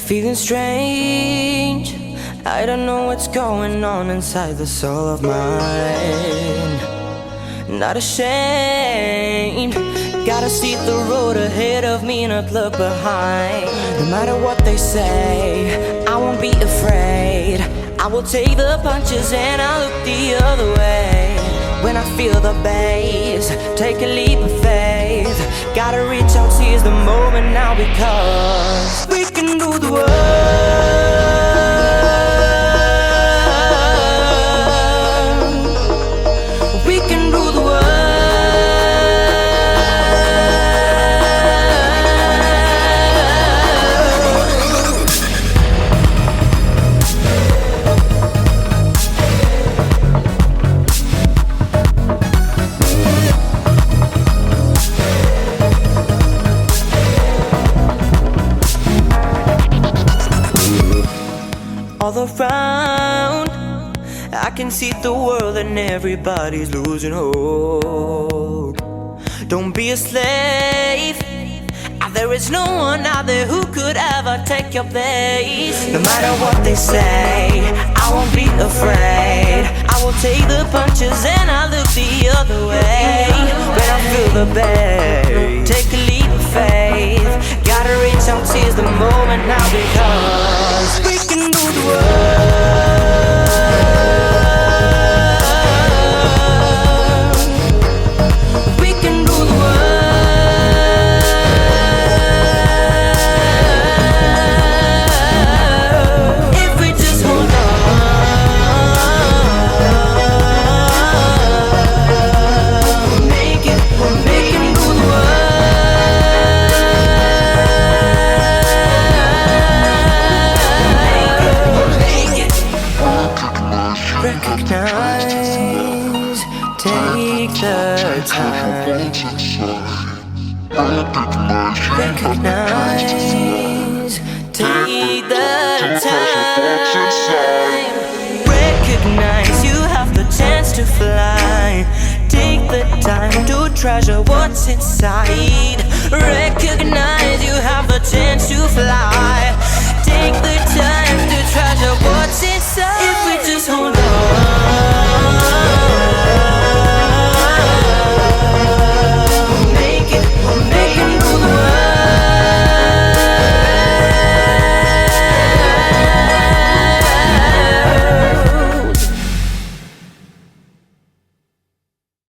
Feeling strange, I don't know what's going on inside the soul of mine. Not ashamed, gotta see the road ahead of me, not look behind. No matter what they say, I won't be afraid. I will take the punches and I'll look the other way. When I feel the bass, take a leap of faith. Gotta reach out, seize the moment now, because we can do the world. We can do the world. All around, I can see the world and everybody's losing hope. Don't be a slave, there is no one out there who could ever take your place. No matter what they say, I won't be afraid. I will take the punches and I'll look the other way. When I feel the bass, take a leap of faith. Gotta reach out, seize the moment now, because we can do the world. We can do the world. If we just hold on, make it, we can do the world. Recognize, take the time. Recognize, take the time. Recognize you have the chance to fly. Take the time to treasure what's inside. Recognize you have the chance to fly. Take the time to treasure what's inside. If we just hold on.